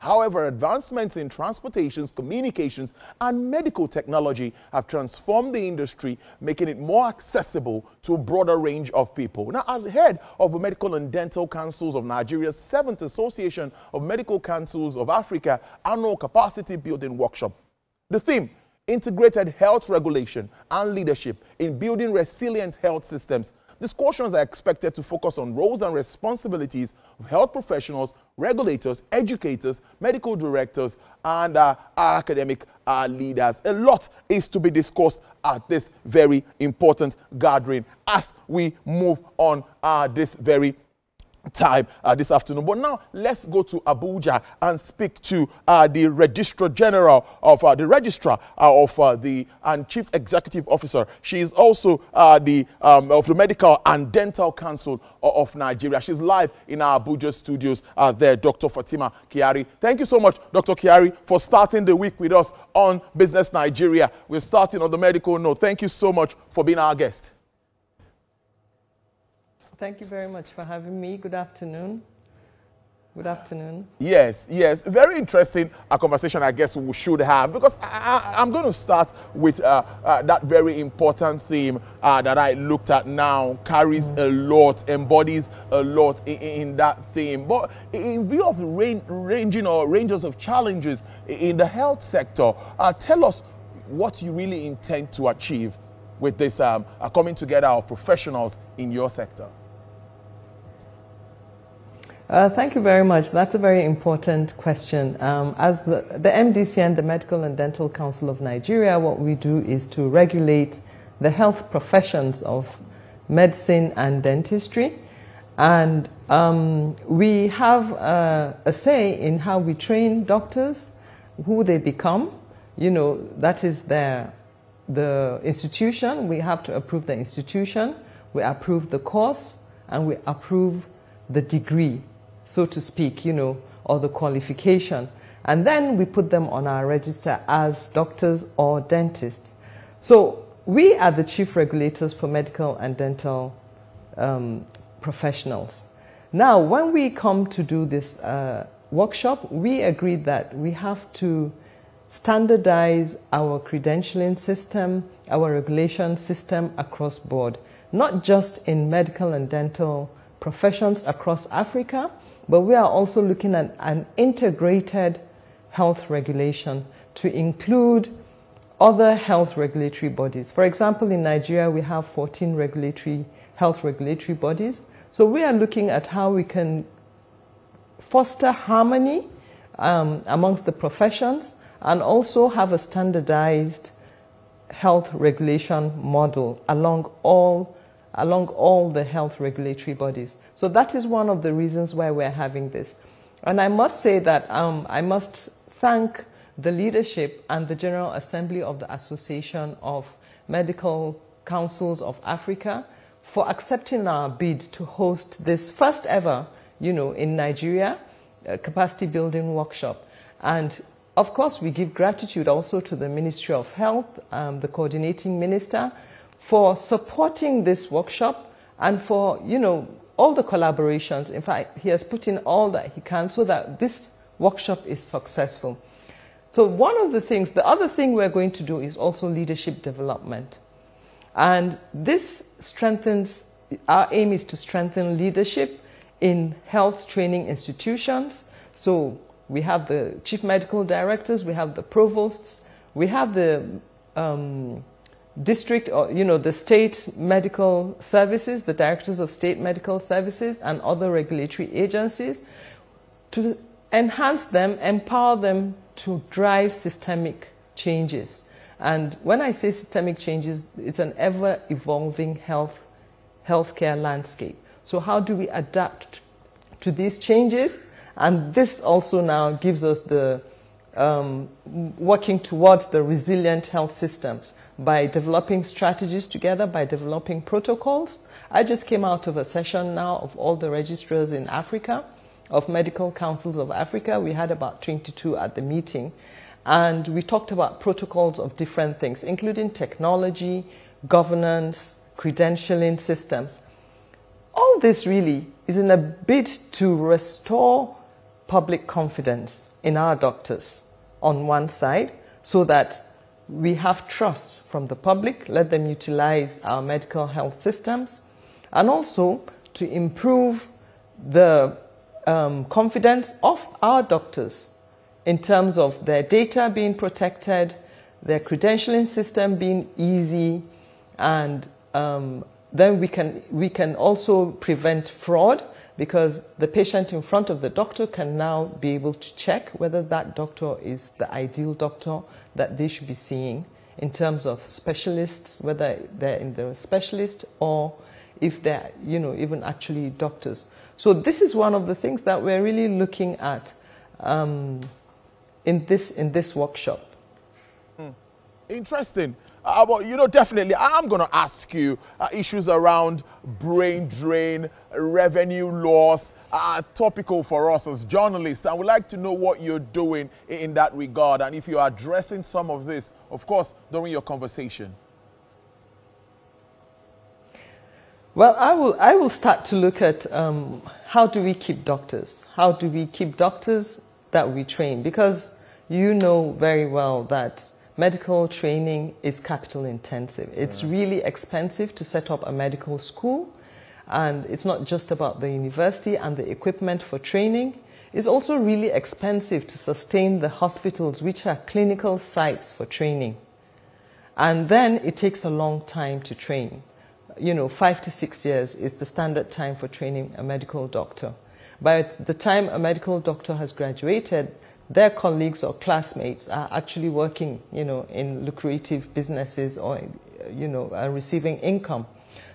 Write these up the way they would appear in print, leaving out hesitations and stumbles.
However, advancements in transportations, communications, and medical technology have transformed the industry, making it more accessible to a broader range of people. Now, as head of the Medical and Dental Councils of Nigeria's 7th Association of Medical Councils of Africa annual capacity building workshop, the theme, integrated health regulation and leadership in building resilient health systems. Discussions are expected to focus on roles and responsibilities of health professionals, regulators, educators, medical directors, and academic leaders. A lot is to be discussed at this very important gathering as we move on this very time this afternoon. But now let's go to Abuja and speak to the Registrar General of the and Chief Executive Officer. She is also of the Medical and Dental Council of Nigeria. She's live in our Abuja studios there, Dr. Fatima Kyari. Thank you so much, Dr. Kyari, for starting the week with us on Business Nigeria. We're starting on the medical note. Thank you so much for being our guest. Thank you very much for having me. Good afternoon. Good afternoon. Yes, yes. Very interesting conversation I guess we should have, because I'm going to start with that very important theme that I looked at now, carries a lot, embodies a lot in that theme. But in view of the ranges of challenges in the health sector, tell us what you really intend to achieve with this coming together of professionals in your sector. Thank you very much. That's a very important question. As the MDC and the Medical and Dental Council of Nigeria, what we do is to regulate the health professions of medicine and dentistry. And we have a say in how we train doctors, who they become. You know, that is the institution. We have to approve the institution, we approve the course, and we approve the degree, so to speak, you know, or the qualification. And then we put them on our register as doctors or dentists. So we are the chief regulators for medical and dental professionals. Now, when we come to do this workshop, we agreed that we have to standardize our credentialing system, our regulation system across board, not just in medical and dental professions across Africa, but we are also looking at an integrated health regulation to include other health regulatory bodies. For example, in Nigeria, we have 14 health regulatory bodies. So we are looking at how we can foster harmony amongst the professions and also have a standardized health regulation model along all the health regulatory bodies. So that is one of the reasons why we're having this. And I must say that I must thank the leadership and the General Assembly of the Association of Medical Councils of Africa for accepting our bid to host this first ever, you know, in Nigeria, capacity building workshop. And of course, we give gratitude also to the Ministry of Health, the coordinating minister, for supporting this workshop and for, you know, all the collaborations. In fact, he has put in all that he can so that this workshop is successful. So one of the things, the other thing we're going to do is also leadership development. And this strengthens, our aim is to strengthen leadership in health training institutions. So we have the chief medical directors, we have the provosts, we have the district, or, you know, the state medical services, the directors of state medical services and other regulatory agencies, to enhance them, empower them to drive systemic changes. And when I say systemic changes, it's an ever-evolving healthcare landscape. So how do we adapt to these changes? And this also now gives us the working towards the resilient health systems by developing strategies together, by developing protocols. I just came out of a session now of all the registrars in Africa, of Medical Councils of Africa. We had about 22 at the meeting. And we talked about protocols of different things, including technology, governance, credentialing systems. All this really is in a bid to restore public confidence in our doctors on one side, so that we have trust from the public, let them utilize our medical health systems, and also to improve the confidence of our doctors in terms of their data being protected, their credentialing system being easy, and then we can also prevent fraud, because the patient in front of the doctor can now be able to check whether that doctor is the ideal doctor that they should be seeing in terms of specialists, whether they're in the specialist or if they're, even actually doctors. So this is one of the things that we're really looking at in this workshop. Interesting. But, definitely, I'm going to ask you issues around brain drain, revenue loss, topical for us as journalists. I would like to know what you're doing in that regard, and if you're addressing some of this, of course, during your conversation. Well, I will start to look at how do we keep doctors? How do we keep doctors that we train? Because you know very well that medical training is capital intensive. It's really expensive to set up a medical school, and it's not just about the university and the equipment for training. It's also really expensive to sustain the hospitals, which are clinical sites for training. And then it takes a long time to train. 5 to 6 years is the standard time for training a medical doctor. By the time a medical doctor has graduated, their colleagues or classmates are actually working, in lucrative businesses or, receiving income.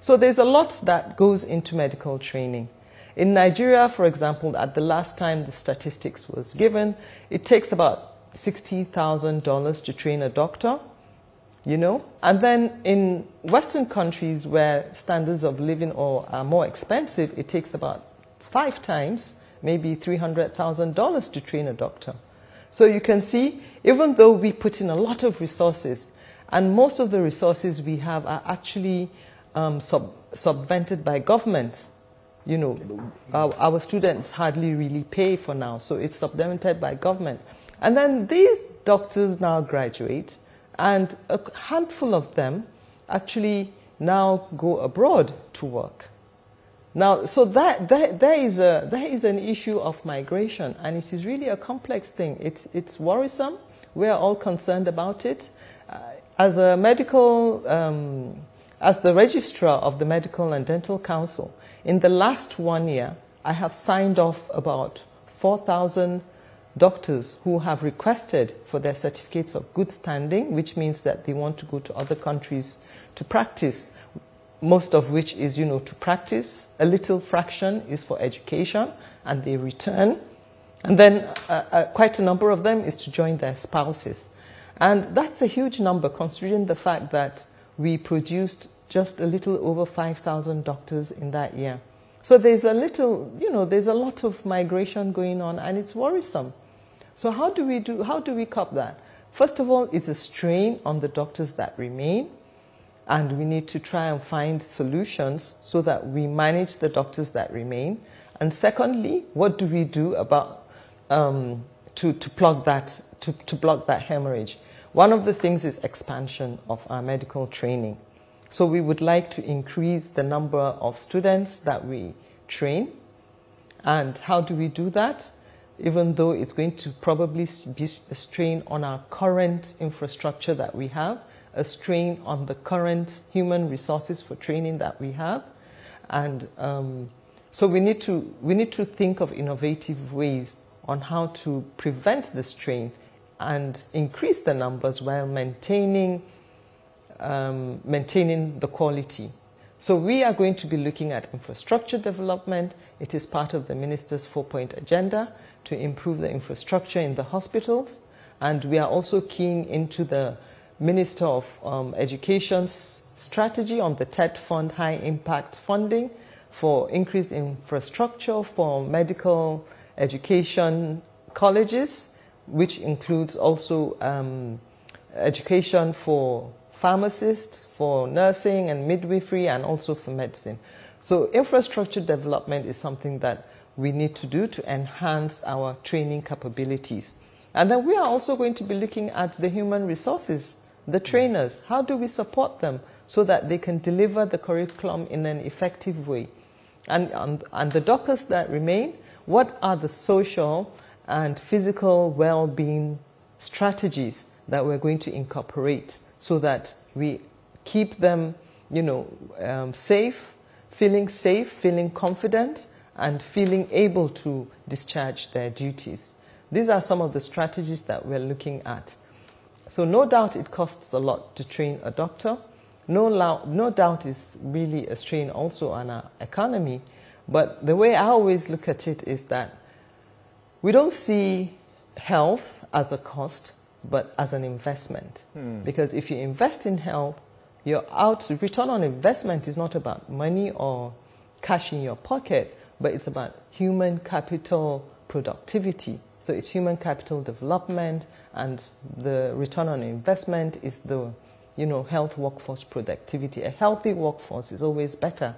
So there's a lot that goes into medical training. In Nigeria, for example, at the last time the statistics was given, it takes about $60,000 to train a doctor, And then in Western countries where standards of living are more expensive, it takes about 5 times, maybe $300,000 to train a doctor. So you can see, even though we put in a lot of resources, and most of the resources we have are actually subvented by government, our students hardly really pay for now, so it's subvented by government. And then these doctors now graduate, and a handful of them actually now go abroad to work. Now, so there is an issue of migration, and it is really a complex thing. It's worrisome. We are all concerned about it. As a as the registrar of the Medical and Dental Council, in the last 1 year, I have signed off about 4,000 doctors who have requested for their certificates of good standing, which means that they want to go to other countries to practice. Most of which is, to practice. A little fraction is for education, and they return. And then quite a number of them is to join their spouses. And that's a huge number, considering the fact that we produced just a little over 5,000 doctors in that year. So there's a lot of migration going on, and it's worrisome. So how do we cop that? First of all, it's a strain on the doctors that remain. And we need to try and find solutions so that we manage the doctors that remain. And secondly, what do we do about to block that hemorrhage? One of the things is expansion of our medical training. So we would like to increase the number of students that we train. And how do we do that? Even though it's going to probably be a strain on our current infrastructure that we have, a strain on the current human resources for training that we have. And so we need to think of innovative ways on how to prevent the strain and increase the numbers while maintaining the quality. So we are going to be looking at infrastructure development. It is part of the Minister's 4-point agenda to improve the infrastructure in the hospitals. And we are also keying into the Minister of Education's strategy on the TED Fund, high impact funding for increased infrastructure for medical education colleges, which includes also education for pharmacists, for nursing and midwifery, and also for medicine. So infrastructure development is something that we need to do to enhance our training capabilities. And then we are also going to be looking at the human resources, the trainers. How do we support them so that they can deliver the curriculum in an effective way? And the doctors that remain, what are the social and physical well-being strategies that we're going to incorporate so that we keep them, safe, feeling confident, and feeling able to discharge their duties. These are some of the strategies that we're looking at. So no doubt it costs a lot to train a doctor. No doubt it's really a strain also on our economy. But the way I always look at it is that we don't see health as a cost, but as an investment. Because if you invest in health, return on investment is not about money or cash in your pocket, but it's about human capital productivity. So it's human capital development, and the return on investment is the health workforce productivity. A healthy workforce is always better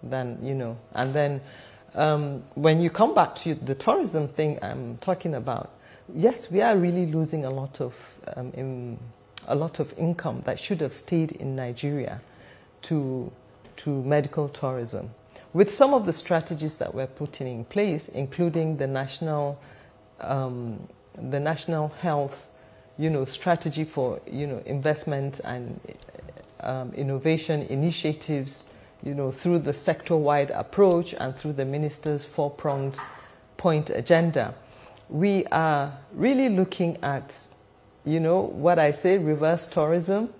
than, and then when you come back to the tourism thing I'm talking about, yes, we are really losing a lot of income that should have stayed in Nigeria to medical tourism. With some of the strategies that we're putting in place, including the national health, strategy for investment and innovation initiatives, through the sector-wide approach and through the minister's four-pronged point agenda, we are really looking at, what I say, reverse tourism,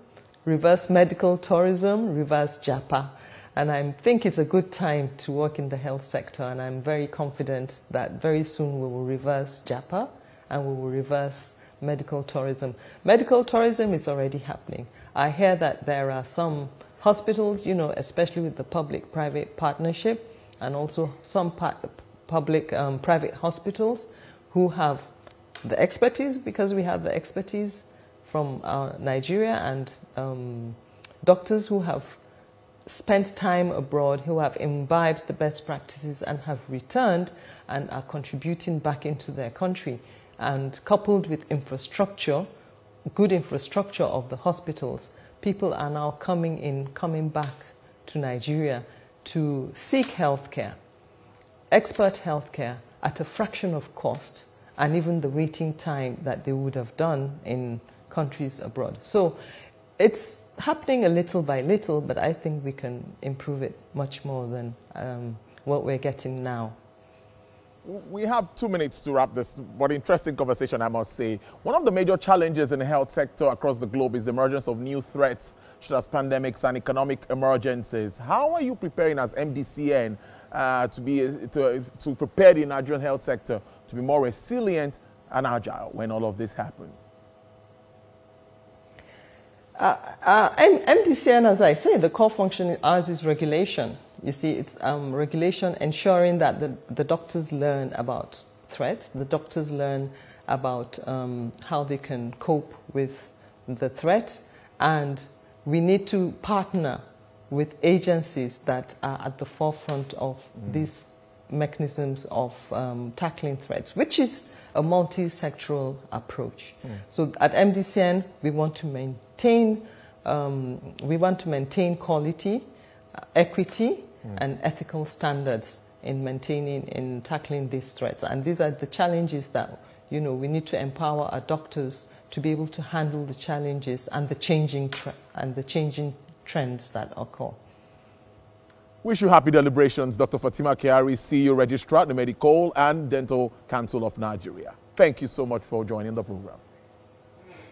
reverse medical tourism, reverse JAPA. And I think it's a good time to work in the health sector, and I'm very confident that very soon we will reverse JAPA and we will reverse medical tourism. Medical tourism is already happening. I hear that there are some hospitals, especially with the public-private partnership, and also some public-private hospitals who have the expertise, because we have the expertise from Nigeria, and doctors who have spent time abroad, who have imbibed the best practices and have returned and are contributing back into their country. And coupled with infrastructure, good infrastructure of the hospitals, people are now coming back to Nigeria to seek healthcare, expert healthcare at a fraction of cost, and even the waiting time that they would have done in countries abroad. So it's happening a little by little, but I think we can improve it much more than what we're getting now. We have 2 minutes to wrap this but interesting conversation, I must say. One of the major challenges in the health sector across the globe is the emergence of new threats, such as pandemics and economic emergencies. How are you preparing as MDCN to prepare the Nigerian health sector to be more resilient and agile when all of this happens? MDCN, as I say, the core function of ours is regulation. You see, it's regulation ensuring that the doctors learn about threats, the doctors learn about how they can cope with the threat, and we need to partner with agencies that are at the forefront of these mechanisms of tackling threats, which is a multi-sectoral approach. So at MDCN, we want to maintain quality, equity, and ethical standards in tackling these threats. And these are the challenges that we need to empower our doctors to be able to handle the challenges and the changing trends that occur. Wish you happy deliberations, Dr. Fatima Kyari, CEO Registrar at the Medical and Dental Council of Nigeria. Thank you so much for joining the program.